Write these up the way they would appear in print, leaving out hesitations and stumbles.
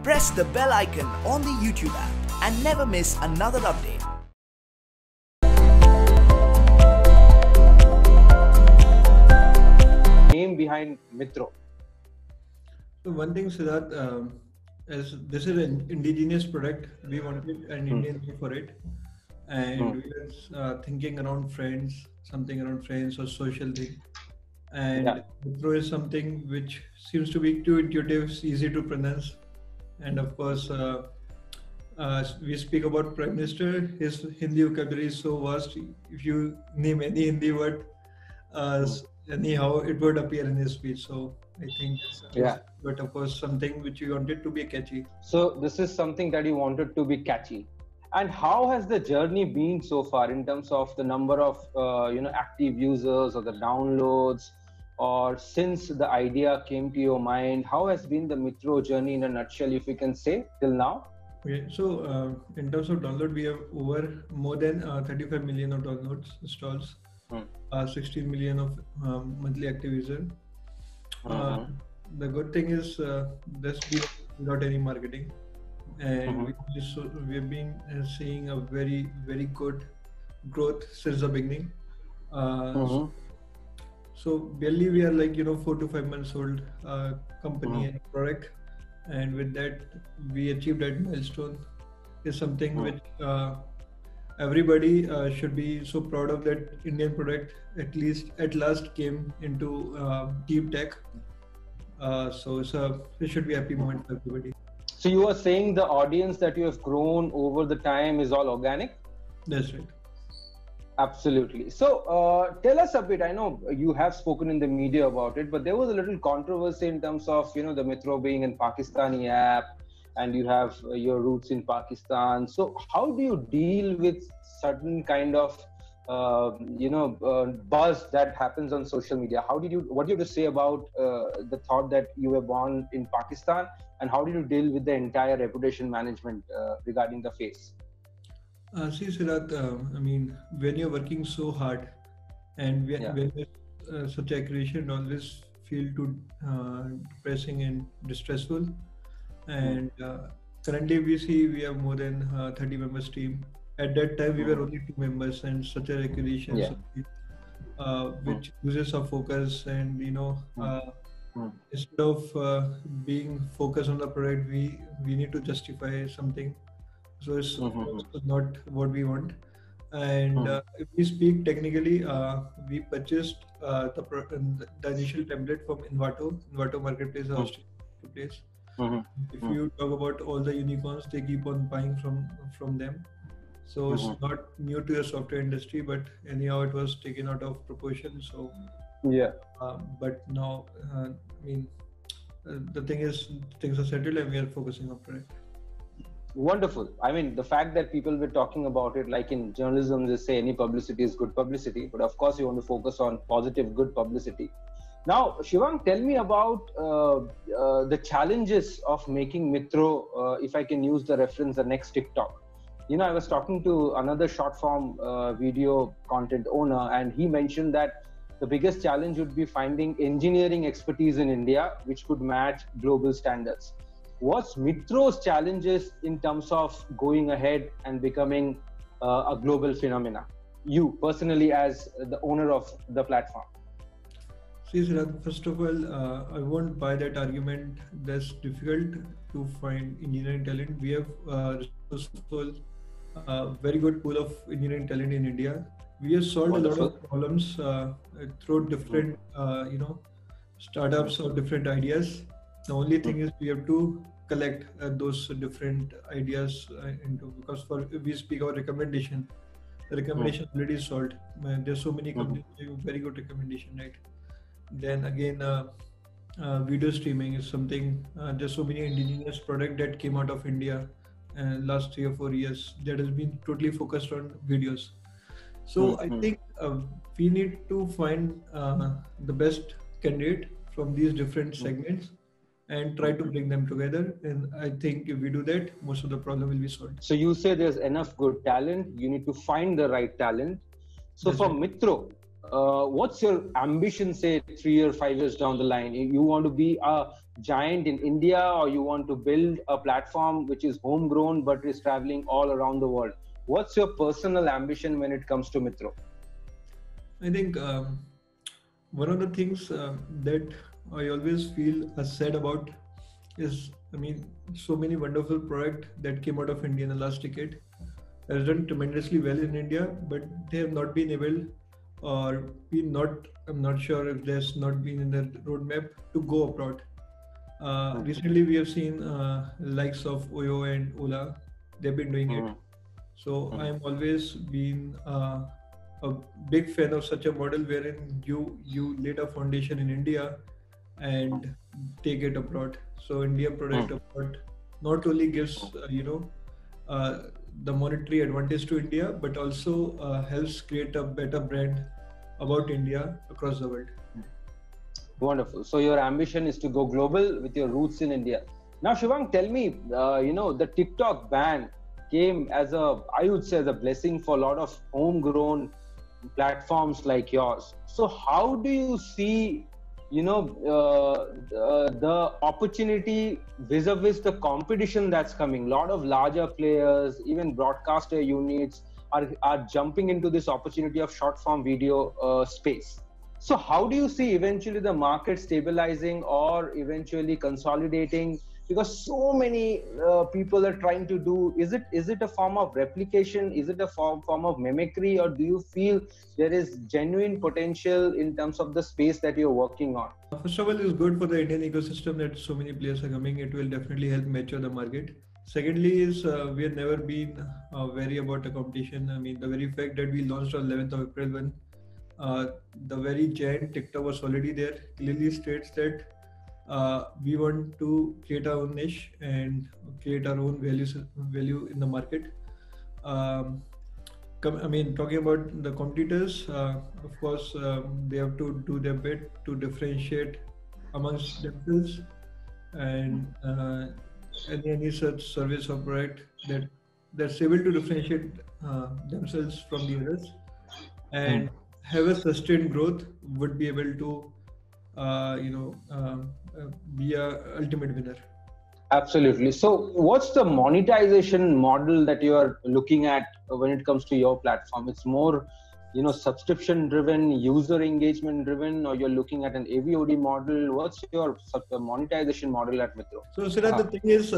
Press the bell icon on the YouTube app and never miss another update. Name behind Mitron. So one thing, Siddharth, as this is an indigenous product, we wanted an Indian name for it, and we were thinking around friends, something around friends or social thing. And Mitro is something which seems to be too intuitive, easy to pronounce, and of course, we speak about Prime Minister. His Hindi vocabulary is so vast. If you name any Hindi word, anyhow, it would appear in his speech. So I think, but of course, something which you wanted to be catchy. So this is something that you wanted to be catchy. And how has the journey been so far in terms of the number of active users or the downloads, or since the idea came to your mind? How has been the Mitro journey in a nutshell, if you can say, till now? Okay, so in terms of download, we have over more than 35 million of downloads installs, 16 million of monthly active users. The good thing is that's been without any marketing, and we've been seeing a very, very good growth since the beginning. So barely we are like 4 to 5 months old company and product, and with that we achieved that milestone. Is something which everybody should be so proud of, that Indian product at last came into deep tech. So it should be a happy moment for everybody. So you are saying the audience that you have grown over the time is all organic? That's right. Absolutely. So tell us a bit. I know you have spoken in the media about it, but there was a little controversy in terms of the Mitro being an Pakistani app, and you have your roots in Pakistan. So how do you deal with certain kind of buzz that happens on social media? What do you have to say about the thought that you were born in Pakistan, and how did you deal with the entire reputation management regarding the face? See, Siddharth, when you're working so hard, and when such accuracy always feel too depressing and distressful. And currently we have more than 30 members team. At that time we were only 2 members, and such a accuracy which loses our focus, and instead of being focused on the product, we need to justify something. So it's not what we want. And if we speak technically, we purchased the initial template from Envato Marketplace, the Australian marketplace. If you talk about all the unicorns, they keep on buying from them. So it's not new to the software industry, but anyhow it was taken out of proportion. So but now the thing is, things are settled and we are focusing on product. Wonderful. I mean, the fact that people were talking about it, like in journalism, they say any publicity is good publicity, but of course you want to focus on positive, good publicity. Now, Shivank, tell me about the challenges of making Mitro, if I can use the reference, the next TikTok. I was talking to another short form video content owner, and he mentioned that the biggest challenge would be finding engineering expertise in India, which could match global standards. What's Mitro's challenges in terms of going ahead and becoming a global phenomena? You personally, as the owner of the platform. See, Siddharth, first of all, I won't buy that argument. That's difficult to find engineering talent. We have resourceful, very good pool of engineering talent in India. We have solved a lot of problems through different, startups or different ideas. The only thing is we have to collect those different ideas because we speak about recommendation. The recommendation already is solved. There's so many companies doing very good recommendation, right? Then again, video streaming is something. There's so many indigenous products that came out of India last 3 or 4 years that has been totally focused on videos. So I think we need to find the best candidate from these different segments and try to bring them together. And I think if we do that, most of the problem will be solved. So you say there's enough good talent, you need to find the right talent. So for Mitro, what's your ambition, say 3 or 5 years down the line? You want to be a giant in India, or you want to build a platform which is homegrown but is traveling all around the world? What's your personal ambition when it comes to Mitro? I think one of the things that I always feel sad about is, so many wonderful products that came out of India in the last decade has done tremendously well in India, but they have not been able, or I'm not sure if there's not been in the roadmap to go abroad. Recently, we have seen likes of Oyo and Ola. They've been doing it. So I'm always been a big fan of such a model wherein you laid a foundation in India and take it abroad. So Indian product abroad not only gives the monetary advantage to India, but also helps create a better brand about India across the world. Wonderful. So your ambition is to go global with your roots in India. Now, Shivank, tell me, the TikTok ban came as I would say, as a blessing for a lot of homegrown platforms like yours. So how do you see, the opportunity vis-a-vis the competition that's coming? A lot of larger players, even broadcaster units are jumping into this opportunity of short form video space. So how do you see eventually the market stabilizing or eventually consolidating? Because so many people are trying to do, is it a form of replication? Is it a form of mimicry? Or do you feel there is genuine potential in terms of the space that you're working on? First of all, it's good for the Indian ecosystem that so many players are coming. It will definitely help mature the market. Secondly is we have never been wary about the competition. The very fact that we launched on 11th of April when the very giant TikTok was already there clearly states that we want to create our own niche and create our own value in the market. Talking about the competitors, of course, they have to do their bit to differentiate amongst themselves, and any such service or product that's able to differentiate themselves from the others and have a sustained growth would be able to be a ultimate winner. Absolutely. So what's the monetization model that you are looking at when it comes to your platform? It's more, subscription driven, user engagement driven, or you're looking at an AVOD model? What's your monetization model at Mitro? So Siddharth, the thing is,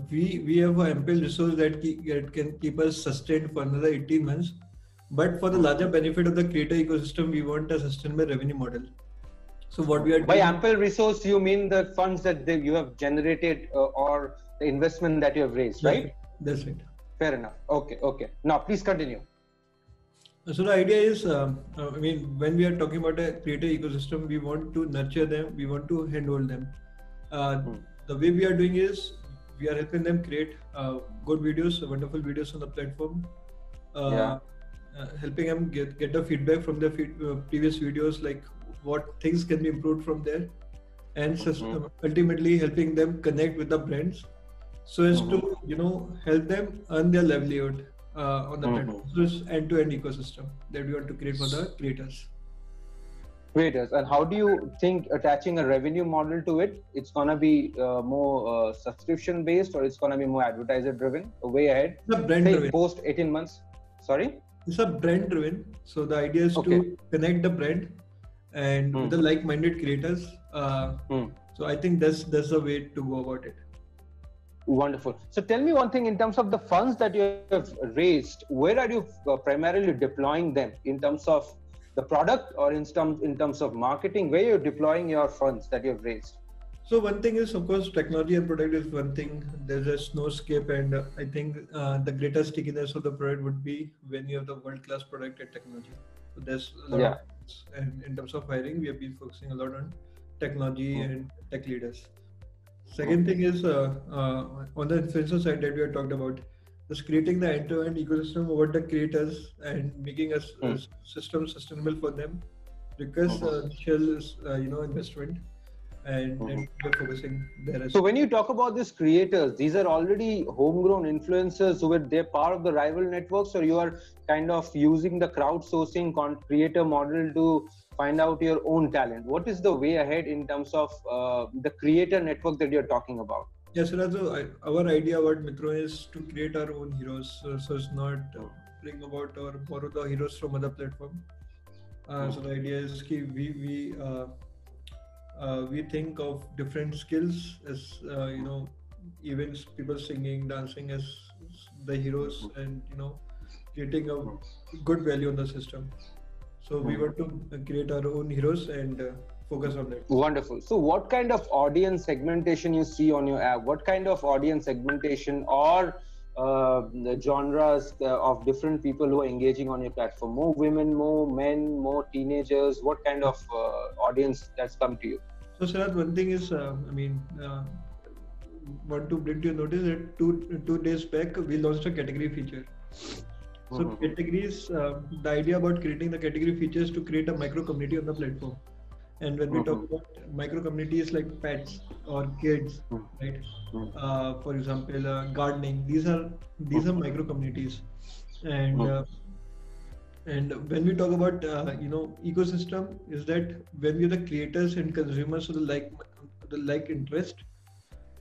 we have an ample resource that can keep us sustained for another 18 months. But for the larger benefit of the creator ecosystem, we want a sustainable revenue model. So what we are doing, by ample resource, you mean the funds that you have generated or the investment that you have raised, right? That's right. Fair enough. Okay. Now, please continue. So the idea is, when we are talking about a creator ecosystem, we want to nurture them, we want to handhold them. The way we are doing is, we are helping them create good videos, wonderful videos on the platform. Helping them get the feedback from the previous videos, like what things can be improved from there, and ultimately helping them connect with the brands so as to help them earn their livelihood on the platform. So it's end-to-end ecosystem that we want to create for the creators. And how do you think attaching a revenue model to it? It's gonna be more subscription based, or it's gonna be more advertiser driven? Way ahead. It's a brand driven. Post 18 months. Sorry. It's a brand driven. So the idea is to connect the brand and with the like-minded creators. So I think that's the way to go about it. Wonderful. So tell me one thing in terms of the funds that you have raised, where are you primarily deploying them in terms of the product or in terms of marketing? Where you're deploying your funds that you have raised? So one thing is, of course, technology and product is one thing. There's just no escape, and I think the greatest stickiness of the product would be when you have the world-class product and technology. So there's a lot of, and in terms of hiring, we have been focusing a lot on technology and tech leaders. Second thing is on the influencer side that we have talked about, is creating the end-to-end ecosystem over the creators and making a system sustainable for them. Because initial investment. and then we're focusing there. So when you talk about these creators, these are already homegrown influencers who they're part of the rival networks, or you are kind of using the crowdsourcing creator model to find out your own talent? What is the way ahead in terms of the creator network that you're talking about? Yes, so our idea about Mitron is to create our own heroes. So it's not bring about or borrow the heroes from other platform. So the idea is that we think of different skills as events, people singing, dancing as the heroes, and creating a good value on the system. So we want to create our own heroes and focus on that. Wonderful. So what kind of audience segmentation you see on your app? What kind of audience segmentation or the genres of different people who are engaging on your platform? More women, more men, more teenagers? What kind of audience that's come to you? So Siddharth, one thing is, want to bring to your notice that two days back we launched a category feature. So categories, the idea about creating the category features to create a micro community on the platform. And when we talk about micro communities like pets or kids, right? For example, gardening. These are micro communities, and when we talk about ecosystem, is that when we're the creators and consumers of the like interest,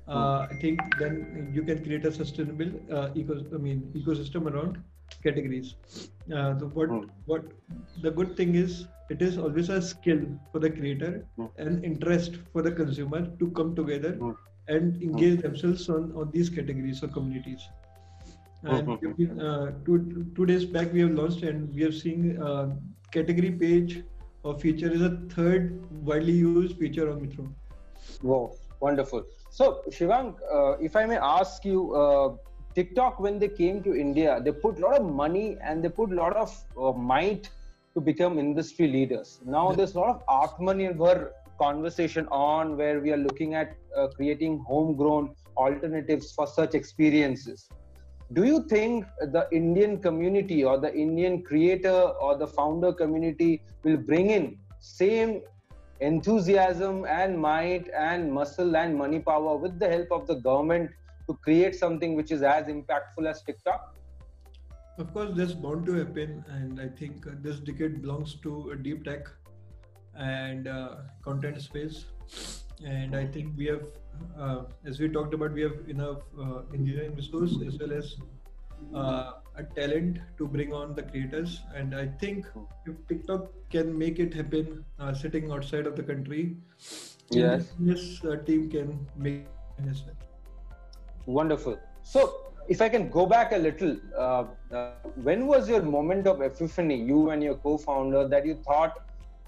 I think then you can create a sustainable ecosystem around categories. So what the good thing is, it is always a skill for the creator and interest for the consumer to come together and engage themselves on these categories or communities. And 2 days back we have launched, and we have seen category page or feature is a third widely used feature on Mitron. Wow, wonderful. So Shivank, if I may ask you, TikTok, when they came to India, they put a lot of money and they put a lot of might to become industry leaders. Now there's a lot of Atmanirbhar conversation on where we are looking at creating homegrown alternatives for such experiences. Do you think the Indian community or the Indian creator or the founder community will bring in same enthusiasm and might and muscle and money power with the help of the government to create something which is as impactful as TikTok? Of course, that's bound to happen, and I think this decade belongs to deep tech and content space. And I think we have, as we talked about, we have enough engineering resource as well as a talent to bring on the creators. And I think if TikTok can make it happen, sitting outside of the country, yes, this team can make it as well. Wonderful. So if I can go back a little, when was your moment of epiphany, you and your co-founder, that you thought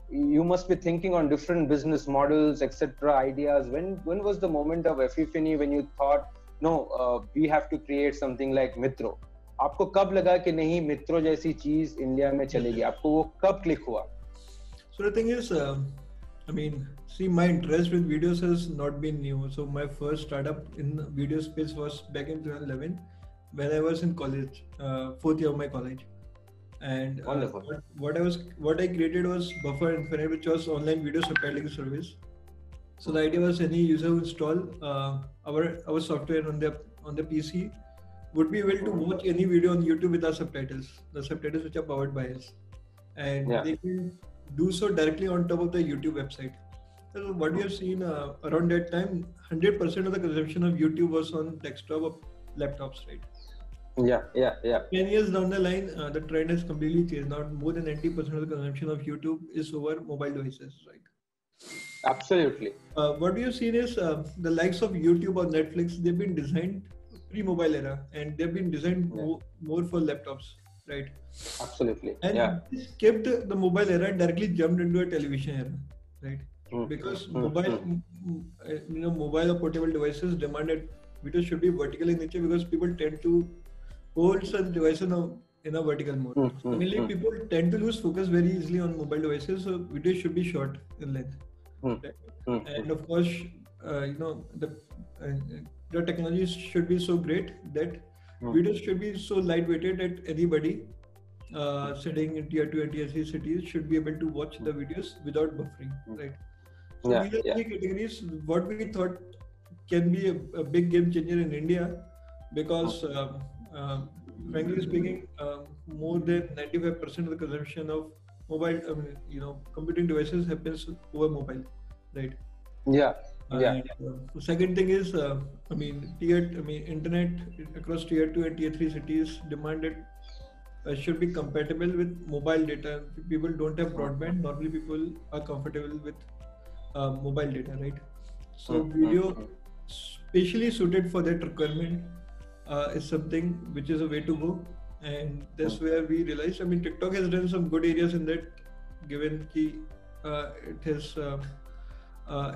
you must be thinking on different business models, etc., ideas? When was the moment of epiphany when you thought, no, we have to create something like Mitro? आपको कब लगा कि नहीं मित्रो जैसी चीज India में चलेगी? आपको वो कब क्लिक हुआ? So the thing is, see, my interest with videos has not been new. So my first startup in video space was back in 2011 when I was in college, fourth year of my college. And what I created was Buffer Infinite, which was online video subtitling service. So the idea was any user who install our software on the PC would be able to watch any video on YouTube with our subtitles, the subtitles which are powered by us, and they can do so directly on top of the YouTube website. So what we have seen around that time, 100% of the consumption of YouTube was on desktop or laptops, right? Yeah. 10 years down the line, the trend has completely changed. Now more than 90% of the consumption of YouTube is over mobile devices, right? Absolutely. What we have seen is the likes of YouTube or Netflix, they've been designed pre-mobile era, and they've been designed more for laptops, right? Absolutely. And they skipped the mobile era and directly jumped into a television era, right? Because mobile or portable devices demanded videos should be vertical in nature, because people tend to hold such devices in a vertical mode. Mainly people tend to lose focus very easily on mobile devices, so videos should be short in length. Right? And of course, the technology should be so great that videos should be so lightweighted that anybody sitting in tier 2 and tier 3 cities should be able to watch the videos without buffering, right? So these are three categories. What we thought can be a big game changer in India, because frankly speaking, more than 95% of the consumption of mobile, computing devices happens over mobile, right? And the second thing is, internet across tier 2 and tier 3 cities demanded should be compatible with mobile data. People don't have broadband. Normally, people are comfortable with mobile data, right? So video specially suited for that requirement is something which is a way to go, and that's where we realized. TikTok has done some good areas in that, given that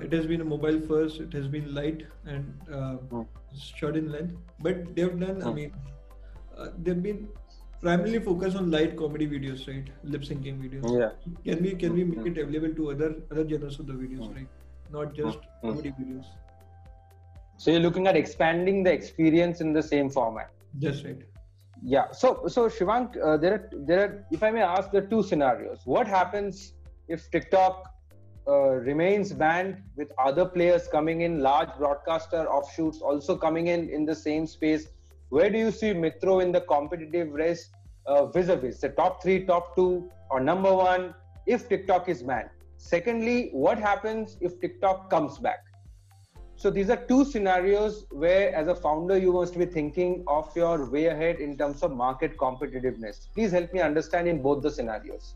it has been a mobile first, it has been light and short in length, but they've done. They've been primarily focused on light comedy videos, right? Lip syncing videos. Can we make it available to other genres of the videos, right? Not just comedy videos. So you're looking at expanding the experience in the same format. That's right. Yeah. So Shivank, there are, if I may ask, there are two scenarios. What happens if TikTok remains banned, with other players coming in, large broadcaster offshoots also coming in the same space? Where do you see Mitro in the competitive race vis-a-vis the top 3, top 2, or number 1 if TikTok is banned? Secondly, what happens if TikTok comes back? So these are two scenarios where, as a founder, you must be thinking of your way ahead in terms of market competitiveness. Please help me understand in both the scenarios.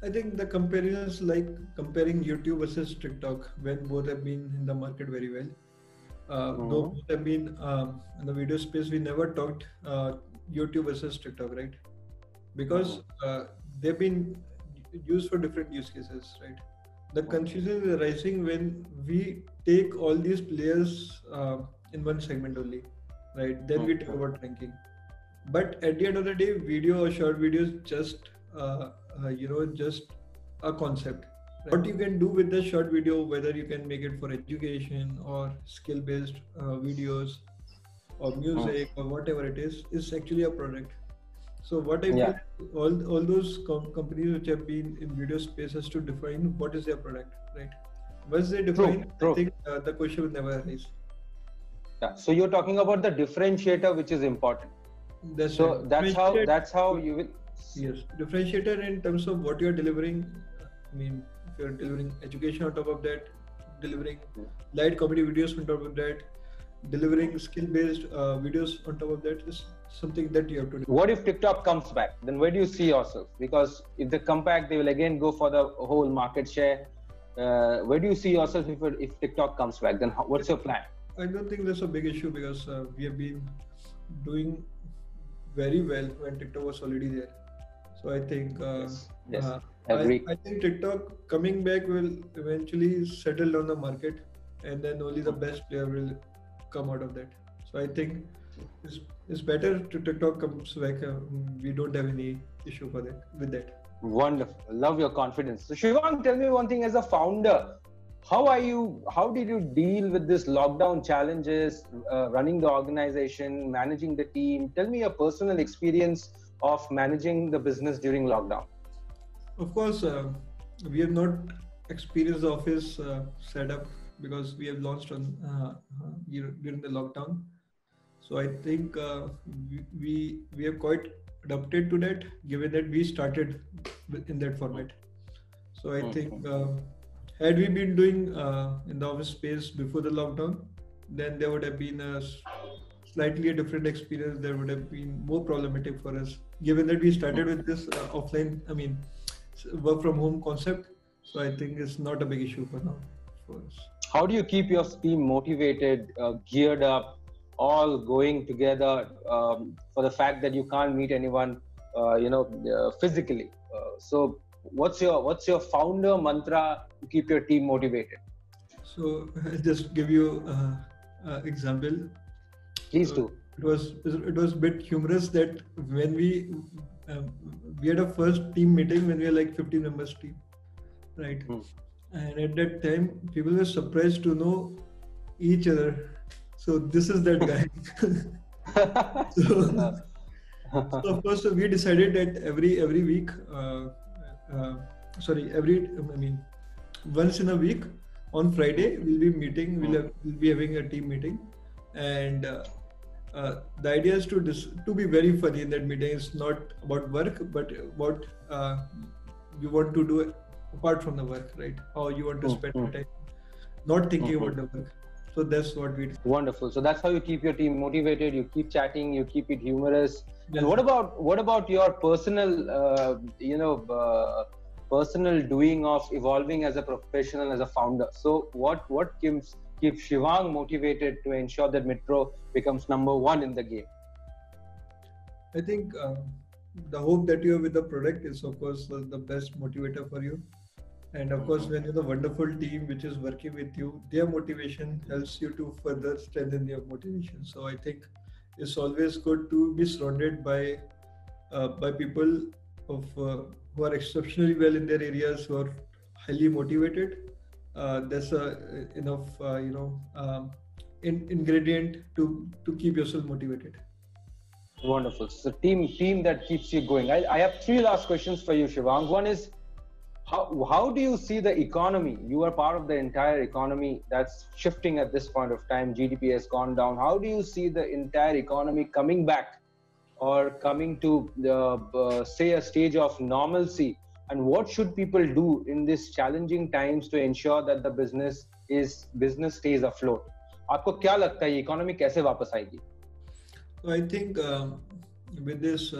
I think the comparison is like comparing YouTube versus TikTok, when both have been in the market very well. Though both have been in the video space, we never talked YouTube versus TikTok, right? Because they've been used for different use cases, right? The confusion is arising when we take all these players in one segment only, right? Then we talk about ranking. But at the end of the day, video or short videos just a concept. Right? What you can do with the short video, whether you can make it for education or skill-based videos or music or whatever it is actually a product. So what I feel, all those companies which have been in video space has to define what is their product, right? Once they define, I think the question will never arise. Yeah. So you're talking about the differentiator, which is important. That's how you will. Yes, differentiator in terms of what you're delivering. If you're delivering education on top of that, delivering light comedy videos on top of that, delivering skill-based videos on top of that, is something that you have to do. What if TikTok comes back? Then where do you see yourself? Because if they come back, they will again go for the whole market share. Where do you see yourself if TikTok comes back? Then what's your plan? I don't think that's a big issue, because we have been doing very well when TikTok was already there. So I think I think TikTok coming back will eventually settle down the market, and then only the best player will come out of that. So I think it's better to TikTok comes back. We don't have any issue with that. Wonderful. Love your confidence. So Shivank, tell me one thing, as a founder, how did you deal with this lockdown challenges, running the organization, managing the team? Tell me your personal experience of managing the business during lockdown. Of course, we have not experienced the office setup, because we have launched on during the lockdown. So I think we have quite adapted to that, given that we started in that format. So I think had we been doing in the office space before the lockdown, then there would have been a slightly different experience. There would have been more problematic for us, given that we started with this offline, work from home concept. So I think it's not a big issue for now for us. How do you keep your team motivated, geared up, all going together for the fact that you can't meet anyone, physically? So what's your founder mantra to keep your team motivated? So I'll just give you an example. Please do. It was a bit humorous that when we had a first team meeting when we were like 15 members team, right? And at that time, people were surprised to know each other. So this is that guy. so of course, we decided that every week, once in a week, on Friday we'll be meeting. We'll be having a team meeting, and the idea is to be very funny in that meeting. It's not about work, but what you want to do apart from the work, right? How you want to spend your time, not thinking about the work. So that's what we do. Wonderful. So that's how you keep your team motivated. You keep chatting. You keep it humorous. Yes. And what about your personal, personal doing of evolving as a professional, as a founder? So what keeps Shivang motivated to ensure that Mitro becomes #1 in the game? I think the hope that you have with the product is, of course, the best motivator for you. And of course, when you have a wonderful team which is working with you, their motivation helps you to further strengthen your motivation. So I think it's always good to be surrounded by people who are exceptionally well in their areas, who are highly motivated. That's enough ingredient to keep yourself motivated. Wonderful. So team that keeps you going. I have 3 last questions for you, Shivang. One is, how do you see the economy? You are part of the entire economy that's shifting at this point of time. GDP has gone down. How do you see the entire economy coming back or coming to say a stage of normalcy? And what should people do in these challenging times to ensure that the business stays afloat? आपको क्या लगता है economy कैसे वापस आएगी? So I think with this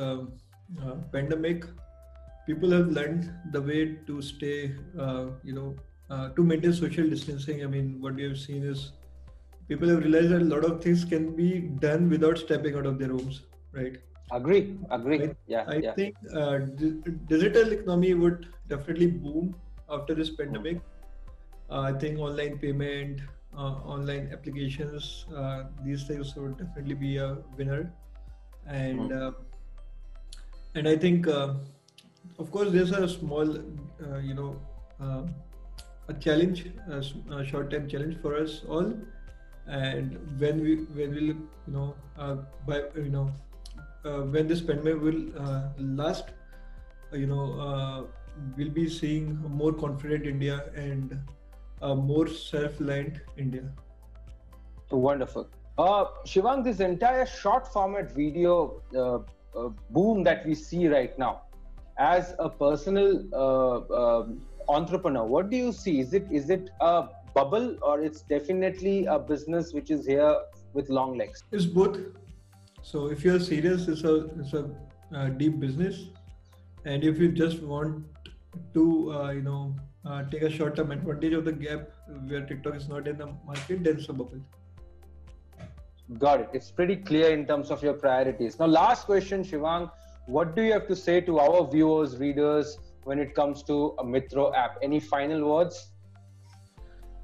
pandemic, people have learned the way to stay, to maintain social distancing. I mean, what we have seen is people have realized that a lot of things can be done without stepping out of their homes, right? Agree. I think digital economy would definitely boom after this pandemic. I think online payment, online applications, these things would definitely be a winner. And I think, of course, there's a small, a challenge, a short-term challenge for us all. And when when this pandemic will last, we'll be seeing a more confident India and a more self-reliant India. Wonderful. Shivang, this entire short format video boom that we see right now, as a personal entrepreneur, what do you see? Is it a bubble, or it's definitely a business which is here with long legs? It's both. So if you're serious, it's a deep business, and if you just want to take a short-term advantage of the gap where TikTok is not in the market, then it's a bubble. Got it. It's pretty clear in terms of your priorities. Now, last question, Shivang. What do you have to say to our viewers, readers, when it comes to a Mitro app? Any final words?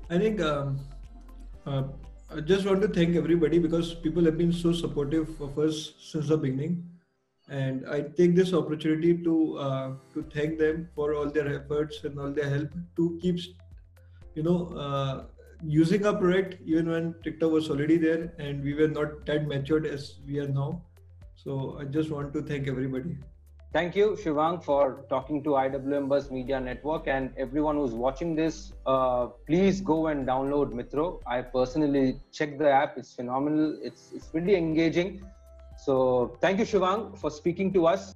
I think I just want to thank everybody, because people have been so supportive of us since the beginning. And I take this opportunity to thank them for all their efforts and all their help to keep, using our product even when TikTok was already there and we were not that matured as we are now. So I just want to thank everybody. Thank you, Shivang, for talking to IWMBuzz Media Network, and everyone who's watching this. Please go and download Mitro. I personally checked the app; it's phenomenal. It's really engaging. So thank you, Shivang, for speaking to us.